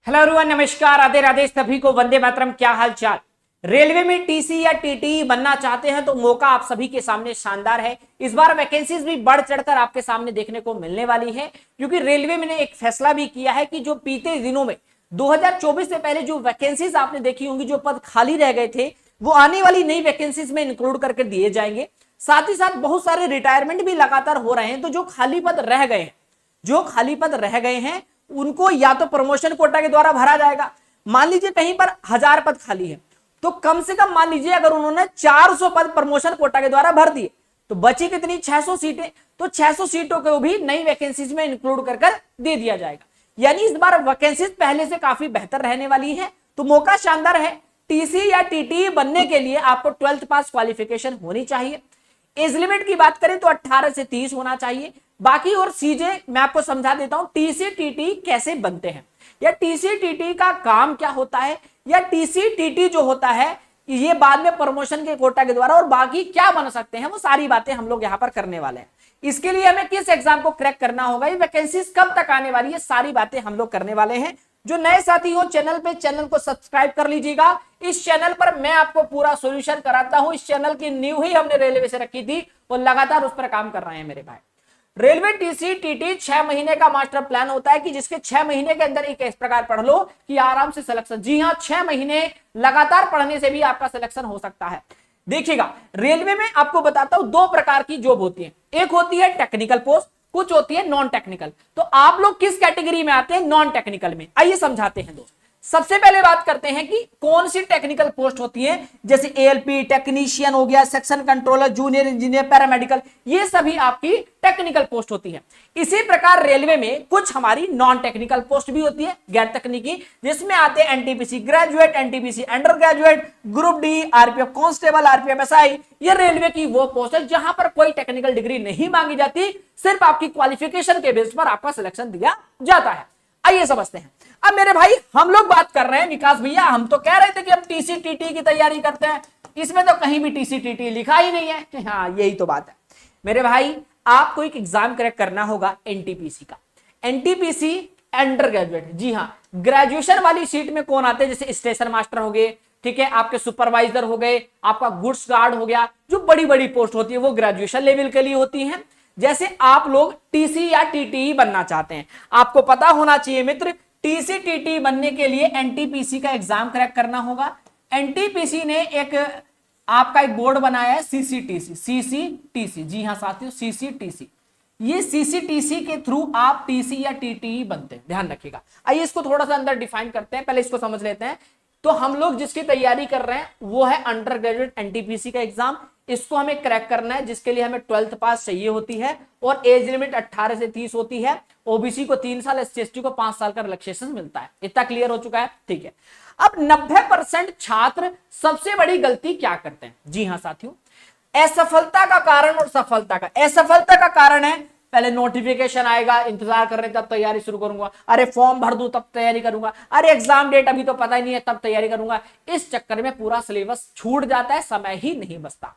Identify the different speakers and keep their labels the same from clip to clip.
Speaker 1: Hello everyone, नमस्कार, राधे राधे सभी को, वंदे मातरम। क्या हाल चाल। रेलवे में टीसी या टीटी बनना चाहते हैं तो मौका आप सभी के सामने शानदार है। इस बार वैकेंसीज भी बढ़ चढ़कर आपके सामने देखने को मिलने वाली है, क्योंकि रेलवे ने एक फैसला भी किया है कि जो बीते दिनों में 2024 से पहले जो वैकेंसीज आपने देखी होंगी, जो पद खाली रह गए थे, वो आने वाली नई वैकेंसीज में इंक्लूड करके दिए जाएंगे। साथ ही साथ बहुत सारे रिटायरमेंट भी लगातार हो रहे हैं, तो जो खाली पद रह गए हैं उनको या तो प्रमोशन कोटा के द्वारा भरा जाएगा। मान लीजिए कहीं पर 1000 पद खाली है, तो कम से कम मान लीजिए अगर उन्होंने 400 पद प्रमोशन कोटा के द्वारा भर दिए तो बची कितनी, 600 सीटें। तो 600 सीटों को भी नई वैकेंसीज में इंक्लूड कर दे दिया जाएगा। यानी इस बार वैकेंसीज पहले से काफी बेहतर रहने वाली है, तो मौका शानदार है। टीसी या टीटी बनने के लिए आपको 12th पास क्वालिफिकेशन होनी चाहिए। एज लिमिट की बात करें तो 18 से 30 होना चाहिए। बाकी और चीजें मैं आपको समझा देता हूं, टीसी टीटी कैसे बनते हैं, या टीसी टीटी का काम क्या होता है, या टीसी टीटी जो होता है ये बाद में प्रमोशन के कोटा के द्वारा और बाकी क्या बन सकते हैं, वो सारी बातें हम लोग यहां पर करने वाले हैं। इसके लिए हमें किस एग्जाम को क्रैक करना होगा, ये वैकेंसीज कब तक आने वाली है, सारी बातें हम लोग करने वाले हैं। जो नए साथी हो चैनल पे, चैनल को सब्सक्राइब कर लीजिएगा। इस चैनल पर मैं आपको पूरा सॉल्यूशन कराता हूं। इस चैनल की नींव ही हमने रेलवे से रखी थी और लगातार उस पर काम कर रहे हैं मेरे भाई। रेलवे टीसी टीटी 6 महीने का मास्टर प्लान होता है कि जिसके 6 महीने के अंदर एक इस प्रकार पढ़ लो कि आराम से सिलेक्शन। जी हां, 6 महीने लगातार पढ़ने से भी आपका सिलेक्शन हो सकता है। देखिएगा, रेलवे में आपको बताता हूं 2 प्रकार की जॉब होती है। एक होती है टेक्निकल पोस्ट, कुछ होती है नॉन टेक्निकल। तो आप लोग किस कैटेगरी में आते हैं, नॉन टेक्निकल में। आइए समझाते हैं दोस्त। सबसे पहले बात करते हैं कि कौन सी टेक्निकल पोस्ट होती है, जैसे एएलपी टेक्नीशियन हो गया, section controller, junior engineer, paramedical, ये सभी आपकी टेक्निकल पोस्ट होती है। इसी प्रकार रेलवे में कुछ हमारी नॉन टेक्निकल पोस्ट भी होती है, गैर तकनीकी, जिसमें आते हैं NTPC graduate, NTPC under graduate, group D, RPF constable, RPF SI. ये रेलवे की वो पोस्ट है जहां पर कोई टेक्निकल डिग्री नहीं मांगी जाती, सिर्फ आपकी क्वालिफिकेशन के बेस पर आपका सिलेक्शन दिया जाता है। आइए समझते हैं। अब मेरे भाई हम लोग बात कर रहे हैं, विकास भैया हम तो कह रहे थे कि हम टीसी टीटी की तैयारी करते हैं, इसमें तो कहीं भी टीसी टीटी लिखा ही नहीं है। हाँ, यही तो बात है मेरे भाई। आपको एक एग्जाम क्रैक करना होगा एनटीपीसी का, एनटीपीसी अंडर ग्रेजुएट। जी हाँ, ग्रेजुएशन वाली सीट में कौन आते हैं, जैसे स्टेशन मास्टर हो गए, ठीक है, आपके सुपरवाइजर हो गए, आपका गुड्स गार्ड हो गया। जो बड़ी बड़ी पोस्ट होती है वो ग्रेजुएशन लेवल के लिए होती है। जैसे आप लोग टीसी या टीटी बनना चाहते हैं, आपको पता होना चाहिए मित्र, टीसी टीटी बनने के लिए एनटीपीसी का एग्जाम क्रैक करना होगा। एनटीपीसी ने एक आपका एक बोर्ड बनाया है, सीसीटीसी। जी हां साथियों, सीसीटीसी। ये सीसीटीसी के थ्रू आप टीसी या टीटी बनते हैं, ध्यान रखिएगा। आइए इसको थोड़ा सा अंदर डिफाइन करते हैं, पहले इसको समझ लेते हैं। तो हम लोग जिसकी तैयारी कर रहे हैं वो है अंडर ग्रेजुएट एनटीपीसी का एग्जाम। इसको हमें क्रैक करना है, जिसके लिए हमें 12th पास चाहिए होती है और एज लिमिट 18 से 30 होती है। ओबीसी को 3 साल, एससी को 5 साल का रिलैक्सेशन मिलता है। इतना क्लियर हो चुका है, ठीक है। अब 90% छात्र सबसे बड़ी गलती क्या करते हैं, जी हां साथियों, असफलता का कारण और सफलता का। असफलता का कारण है पहले नोटिफिकेशन आएगा, इंतजार कर रहे तब तैयारी शुरू करूंगा, अरे फॉर्म भर दूं तब तैयारी करूंगा, अरे एग्जाम डेट अभी तो पता ही नहीं है तब तैयारी करूंगा। इस चक्कर में पूरा सिलेबस छूट जाता है, समय ही नहीं बचता।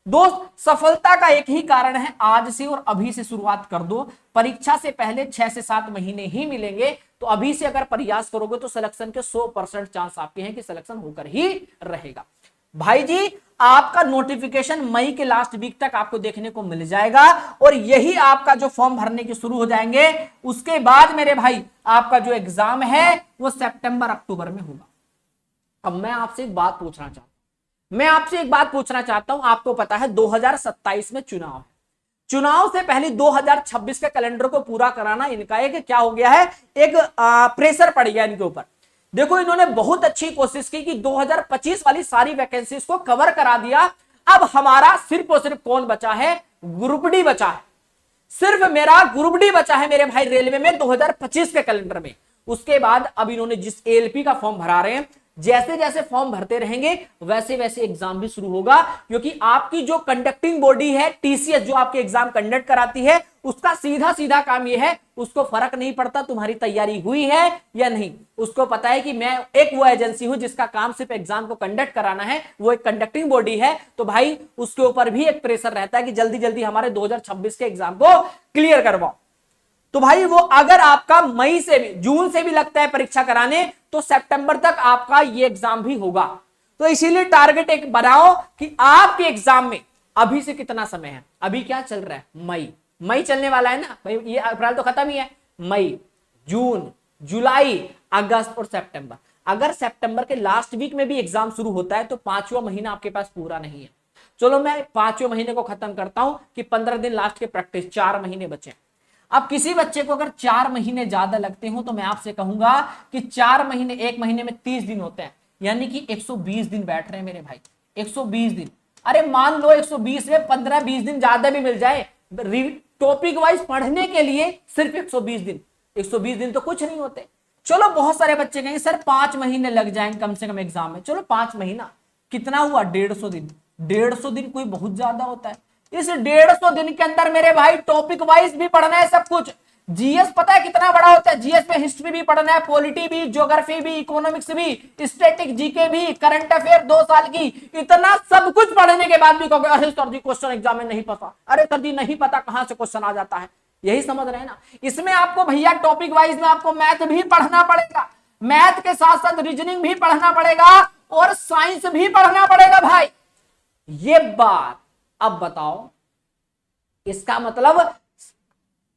Speaker 1: दोस्त, सफलता का एक ही कारण है, आज से और अभी से शुरुआत कर दो। परीक्षा से पहले 6 से 7 महीने ही मिलेंगे, तो अभी से अगर प्रयास करोगे तो सिलेक्शन के 100% चांस आपके हैं कि सिलेक्शन होकर ही रहेगा। भाई जी, आपका नोटिफिकेशन मई के लास्ट वीक तक आपको देखने को मिल जाएगा और यही आपका जो फॉर्म भरने के शुरू हो जाएंगे। उसके बाद मेरे भाई आपका जो एग्जाम है वो सितंबर अक्टूबर में होगा। अब मैं आपसे एक बात पूछना चाहता हूं। आपको पता है 2027 में चुनाव है। चुनाव से पहले 2026 के कैलेंडर को पूरा कराना इनका एक क्या हो गया है, एक प्रेशर पड़ गया इनके ऊपर। देखो, इन्होंने बहुत अच्छी कोशिश की कि 2025 वाली सारी वैकेंसीज को कवर करा दिया। अब हमारा सिर्फ और सिर्फ कौन बचा है, ग्रुप डी बचा है। सिर्फ मेरा ग्रुप डी बचा है मेरे भाई रेलवे में 2025 के कैलेंडर में। उसके बाद अब इन्होंने जिस एएलपी का फॉर्म भरा रहे हैं, जैसे जैसे फॉर्म भरते रहेंगे वैसे वैसे एग्जाम भी शुरू होगा, क्योंकि आपकी जो कंडक्टिंग बॉडी है टीसीएस, जो आपके एग्जाम कंडक्ट कराती है, उसका सीधा सीधा काम यह है, उसको फर्क नहीं पड़ता तुम्हारी तैयारी हुई है या नहीं। उसको पता है कि मैं एक वो एजेंसी हूं जिसका काम सिर्फ एग्जाम को कंडक्ट कराना है, वो एक कंडक्टिंग बॉडी है। तो भाई उसके ऊपर भी एक प्रेशर रहता है कि जल्दी जल्दी हमारे 2026 के एग्जाम को क्लियर करवाओ। तो भाई वो अगर आपका मई से भी, जून से भी लगता है परीक्षा कराने, तो सितंबर तक आपका ये एग्जाम भी होगा। तो इसीलिए टारगेट एक बनाओ कि आपके एग्जाम में अभी से कितना समय है। अभी क्या चल रहा है, मई चलने वाला है ना भाई, ये अप्रैल तो खत्म ही है। मई, जून, जुलाई, अगस्त और सितंबर। अगर सितंबर के लास्ट वीक में भी एग्जाम शुरू होता है तो 5वां महीना आपके पास पूरा नहीं है। चलो मैं 5वें महीने को खत्म करता हूं कि 15 दिन लास्ट के प्रैक्टिस, 4 महीने बचे। अब किसी बच्चे को अगर 4 महीने ज्यादा लगते हो तो मैं आपसे कहूंगा कि 4 महीने, 1 महीने में 30 दिन होते हैं, यानी कि 120 दिन बैठ रहे हैं मेरे भाई, 120 दिन। अरे मान लो 120 में 15-20 दिन ज्यादा भी मिल जाए टॉपिक वाइज पढ़ने के लिए, सिर्फ 120 दिन। 120 दिन तो कुछ नहीं होते। चलो बहुत सारे बच्चे कहेंगे सर 5 महीने लग जाएंगे कम से कम एग्जाम में। चलो 5 महीना कितना हुआ, 150 दिन। 150 दिन कोई बहुत ज्यादा होता है। इस 150 दिन के अंदर मेरे भाई टॉपिक वाइज भी पढ़ना है सब कुछ। जीएस पता है कितना बड़ा होता है, जीएस में हिस्ट्री भी पढ़ना है, पॉलिटी भी, ज्योग्राफी भी, इकोनॉमिक्स भी, स्टैटिक जीके भी, करंट अफेयर 2 साल की, इतना सब कुछ पढ़ने के बाद भी कहोगे अरे सर जी क्वेश्चन एग्जाम में नहीं पता, अरे सर जी नहीं पता कहां से क्वेश्चन आ जाता है। यही समझ रहे हैं ना। इसमें आपको भैया टॉपिक वाइज में आपको मैथ भी पढ़ना पड़ेगा, मैथ के साथ साथ रीजनिंग भी पढ़ना पड़ेगा और साइंस भी पढ़ना पड़ेगा भाई। ये बात अब बताओ, इसका मतलब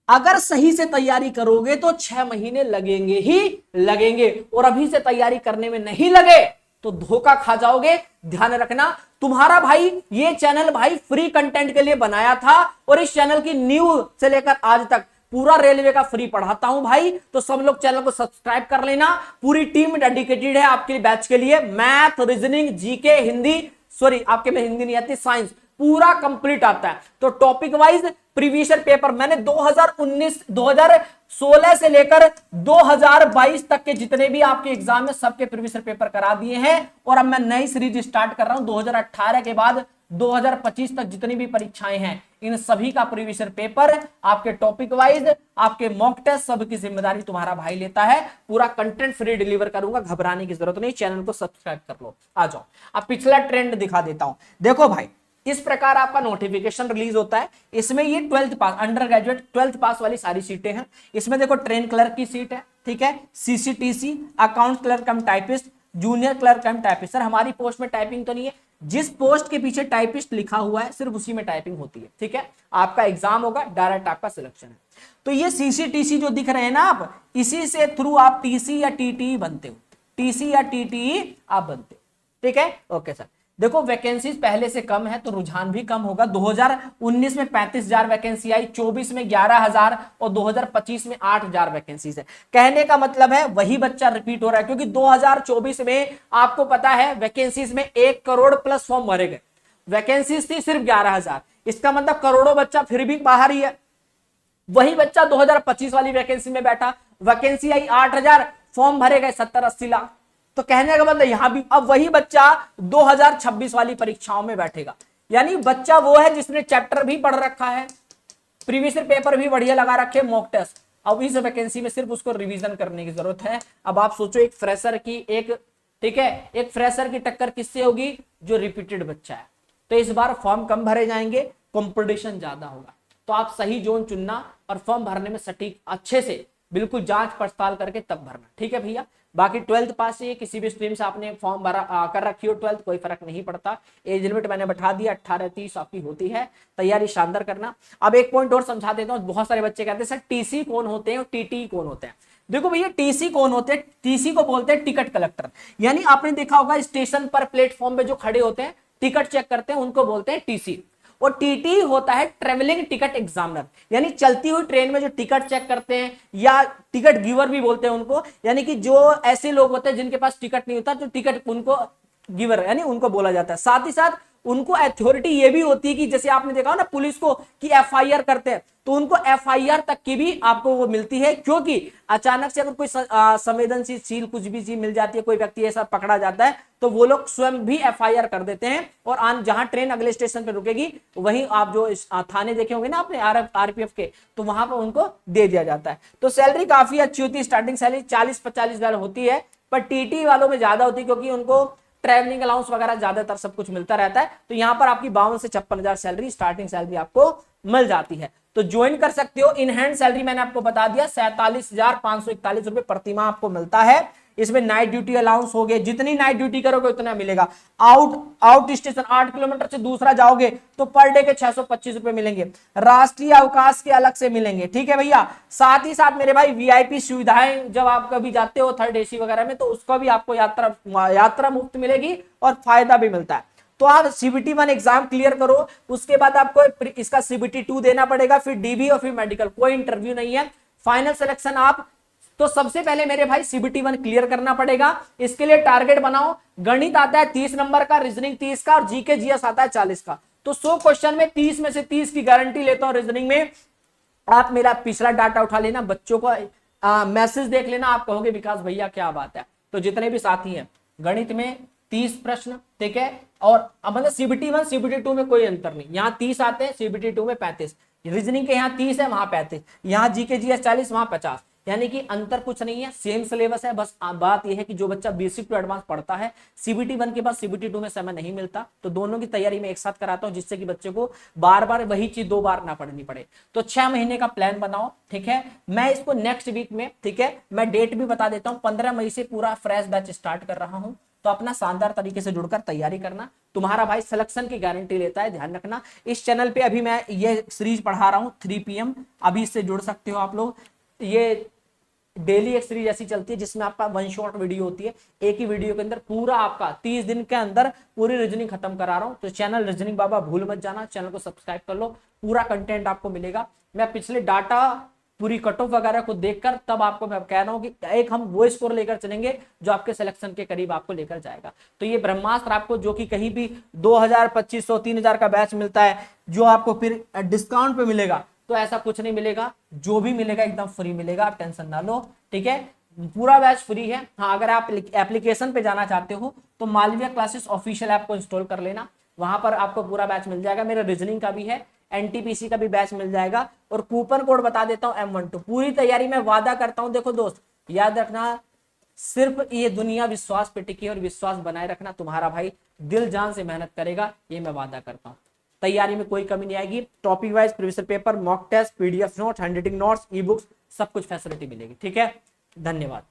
Speaker 1: अगर सही से तैयारी करोगे तो 6 महीने लगेंगे ही लगेंगे, और अभी से तैयारी करने में नहीं लगे तो धोखा खा जाओगे। ध्यान रखना, तुम्हारा भाई ये चैनल भाई फ्री कंटेंट के लिए बनाया था, और इस चैनल की न्यू से लेकर आज तक पूरा रेलवे का फ्री पढ़ाता हूं भाई। तो सब लोग चैनल को सब्सक्राइब कर लेना। पूरी टीम डेडिकेटेड है आपके बैच के लिए। Math, reasoning, GK, Hindi, sorry आपके में हिंदी नहीं आती, साइंस पूरा कंप्लीट आता है। तो topic wise previous year paper मैंने 2016 से लेकर 2022 तक के जितने भी आपके एग्जाम में सबके प्रीवियस ईयर पेपर करा दिए हैं, और अब मैं नई सीरीज स्टार्ट कर रहा हूं 2018 के बाद 2025 तक जितनी भी परीक्षाएं हैं इन सभी का प्रीवियस ईयर पेपर आपके टॉपिक वाइज, आपके मॉक टेस्ट, सबकी जिम्मेदारी तुम्हारा भाई लेता है। पूरा कंटेंट फ्री डिलीवर करूंगा, घबराने की जरूरत नहीं। चैनल को सब्सक्राइब कर लो। आ जाओ, अब पिछला ट्रेंड दिखा देता हूं। देखो भाई, इस प्रकार आपका नोटिफिकेशन रिलीज होता है। इसमें ये 12th पास, अंडर ग्रेजुएट 12th पास वाली सारी सीटें हैं। इसमें देखो ट्रेन क्लर्क की सीट है, ठीक है, सीसीटीसी, अकाउंट क्लर्क कम टाइपिस्ट, जूनियर क्लर्क कम टाइपिस्ट। सर हमारी पोस्ट में टाइपिंग तो नहीं है, जिस पोस्ट के पीछे टाइपिस्ट लिखा हुआ है सिर्फ उसी में टाइपिंग होती है, ठीक है। आपका एग्जाम होगा, डायरेक्ट आपका सिलेक्शन है। तो ये सीसीटीसी जो दिख रहे हैं ना आप, इसी से थ्रू आप टीसी या टीटी बनते हो, टीसी या टीटी आप बनते हो, ठीक है। ओके सर, देखो वैकेंसीज पहले से कम है तो रुझान भी कम होगा। 2019 में 35,000 वैकेंसी आई, 24 में 11,000 और 2025 में 8,000 वैकेंसीज है। कहने का मतलब है वही बच्चा रिपीट हो रहा है, क्योंकि 2024 में आपको पता है वैकेंसीज में 1 करोड़ प्लस फॉर्म भरे गए, वैकेंसीज थी सिर्फ 11,000। इसका मतलब करोड़ों बच्चा फिर भी बाहर ही है। वही बच्चा 2025 वाली वैकेंसी में बैठा, वैकेंसी आई 8,000, फॉर्म भरे गए 70-80 लाख। तो कहने का मतलब यहां भी अब वही बच्चा 2026 वाली परीक्षाओं में बैठेगा। यानी बच्चा वो है जिसने चैप्टर भी पढ़ रखा है, प्रीवियस ईयर पेपर भी बढ़िया लगा रखे, मॉक टेस्ट। अब इस वैकेंसी में सिर्फ उसको रिवीजन करने की जरूरत है। अब आप सोचो एक फ्रेशर की, एक ठीक है, एक फ्रेशर की टक्कर किससे होगी, जो रिपीटेड बच्चा है। तो इस बार फॉर्म कम भरे जाएंगे, कंपटीशन ज्यादा होगा। तो आप सही जोन चुनना और फॉर्म भरने में सटीक अच्छे से बिल्कुल जांच पड़ताल करके तब भरना, ठीक है भैया। बाकी 12th पास से किसी भी स्ट्रीम से आपने फॉर्म भरा कर रखी हो 12th, कोई फर्क नहीं पड़ता। एज लिमिट मैंने बैठा दिया, 18-30 आपकी होती है। तैयारी शानदार करना। अब एक पॉइंट और समझा देता हूँ। बहुत सारे बच्चे कहते हैं सर टीसी कौन होते हैं और टीटी कौन होते हैं। देखो भैया, टीसी कौन होते हैं, टीसी को बोलते हैं टिकट कलेक्टर। यानी आपने देखा होगा स्टेशन पर प्लेटफॉर्म पे जो खड़े होते हैं, टिकट चेक करते हैं, उनको बोलते हैं टीसी। और टीटी होता है ट्रेवलिंग टिकट एग्जामिनर, यानी चलती हुई ट्रेन में जो टिकट चेक करते हैं, या टिकट गिवर भी बोलते हैं उनको। यानी कि जो ऐसे लोग होते हैं जिनके पास टिकट नहीं होता, तो टिकट उनको गिवर यानी उनको बोला जाता है। साथ ही साथ उनको अथॉरिटी ये भी होती है कि जैसे आपने देखा हो ना पुलिस को कि एफआईआर करते हैं, तो उनको एफआईआर तक की भी आपको वो मिलती है। क्योंकि अचानक से अगर कोई संवेदनशील कुछ भी चीज मिल जाती है, कोई व्यक्ति ऐसा पकड़ा जाता है, तो वो लोग स्वयं भी एफआईआर कर देते हैं। और जहां ट्रेन अगले स्टेशन पे रुकेगी, वहीं आप जो थाने देखे होंगे ना आपने आरपीएफ के, तो वहां पर उनको दे दिया जाता है। तो सैलरी काफी अच्छी होती है, स्टार्टिंग सैलरी 40-45 हजार होती है। पर टीटी वालों में ज्यादा होती है, क्योंकि उनको ट्रैवलिंग अलाउंस वगैरह ज्यादातर सब कुछ मिलता रहता है। तो यहाँ पर आपकी 52 से 56 हजार सैलरी, स्टार्टिंग सैलरी आपको मिल जाती है। तो ज्वाइन कर सकते हो। इन हैंड सैलरी मैंने आपको बता दिया 47,541 रुपए प्रतिमाह आपको मिलता है। इसमें नाइट ड्यूटी अलाउंस हो गए, जितनी नाइट ड्यूटी करोगे उतना मिलेगा। आउट स्टेशन 8 किलोमीटर से दूसरा जाओगे तो पर डे के 625 रुपए मिलेंगे। राष्ट्रीय अवकाश के अलग से मिलेंगे, ठीक है भैया। साथ ही साथ मेरे भाई वीआईपी सुविधाएं, जब आप कभी जाते हो थर्ड एसी वगैरह में, तो उसका भी आपको यात्रा मुफ्त मिलेगी और फायदा भी मिलता है। तो आप सीबीटी 1 एग्जाम क्लियर करो, उसके बाद आपको इसका सीबीटी 2 देना पड़ेगा, फिर डीबी और फिर मेडिकल। कोई इंटरव्यू नहीं है, फाइनल सिलेक्शन आप। तो सबसे पहले मेरे भाई सीबीटी 1 क्लियर करना पड़ेगा। इसके लिए टारगेट बनाओ। गणित आता है 30 नंबर का, रीजनिंग 30 का और जीके जीएस आता है 40 का। तो 100 क्वेश्चन में 30 में से 30 की गारंटी लेता हूं। रीजनिंग में आप मेरा पिछला डाटा उठा लेना, बच्चों का मैसेज देख लेना, आप कहोगे विकास भैया क्या बात है। तो जितने भी साथी हैं, गणित में 30 प्रश्न, ठीक है। और मतलब सीबीटी 1 सीबीटी 2 में कोई अंतर नहीं, यहाँ 30 आते हैं, सीबीटी 2 में 35। रीजनिंग के यहाँ 30 है, वहां 35। यहाँ जीके जीएस 40, वहां 50। यानी कि अंतर कुछ नहीं है, सेम सिलेबस है। बस बात यह है कि जो बच्चा बेसिक टू एडवांस पढ़ता है, सीबीटी 1 के बाद सीबीटी 2 में समय नहीं मिलता, तो दोनों की तैयारी में एक साथ कराता हूं, जिससे कि बच्चे को बार बार वही चीज 2 बार ना पढ़नी पड़े। तो 6 महीने का प्लान बनाओ, ठीक है। मैं इसको नेक्स्ट वीक में, ठीक है, मैं डेट भी बता देता हूं, 15 मई से पूरा फ्रेश बैच स्टार्ट कर रहा हूं। तो अपना शानदार तरीके से जुड़कर तैयारी करना। तुम्हारा भाई सिलेक्शन की गारंटी लेता है, ध्यान रखना। इस चैनल पे अभी मैं ये सीरीज पढ़ा रहा हूं 3 PM, अभी इससे जुड़ सकते हो आप लोग। ये डेली एक सीरीज ऐसी चलती है जिसमें आपका 1 शॉट वीडियो होती है, एक ही वीडियो के अंदर पूरा आपका 30 दिन के अंदर पूरी रीजनिंग खत्म करा रहा हूं। तो चैनल रीजनिंग बाबा भूल मत जाना, चैनल को सब्सक्राइब कर लो, पूरा कंटेंट आपको मिलेगा। मैं पिछले डाटा पूरी कट ऑफ वगैरह को देखकर तब आपको मैं कह रहा हूं कि एक हम वो स्कोर लेकर चलेंगे जो आपके सिलेक्शन के करीब आपको लेकर जाएगा। तो ये ब्रह्मास्त्र आपको, जो कि कहीं भी 2000, 2500, 3000 का बैच मिलता है, जो आपको फिर डिस्काउंट पे मिलेगा, तो ऐसा कुछ नहीं मिलेगा। जो भी मिलेगा एकदम फ्री मिलेगा, आप टेंशन ना लो, ठीक है। पूरा बैच फ्री है। हाँ, अगर आप एप्लीकेशन पे जाना चाहते हो तो मालविया क्लासेस ऑफिशियल ऐप को इंस्टॉल कर लेना, वहां पर आपको पूरा बैच मिल जाएगा। मेरा रीजनिंग का भी है, एनटीपीसी का भी बैच मिल जाएगा, और कूपन कोड बता देता हूं M12। पूरी तैयारी में वादा करता हूं। देखो दोस्त, याद रखना, सिर्फ ये दुनिया विश्वास पे टिकी है, और विश्वास बनाए रखना। तुम्हारा भाई दिल जान से मेहनत करेगा, ये मैं वादा करता हूं। तैयारी में कोई कमी नहीं आएगी। Topic wise previous paper, mock test, PDF notes, handwriting notes, e books, सब कुछ फैसिलिटी मिलेगी, ठीक है। धन्यवाद।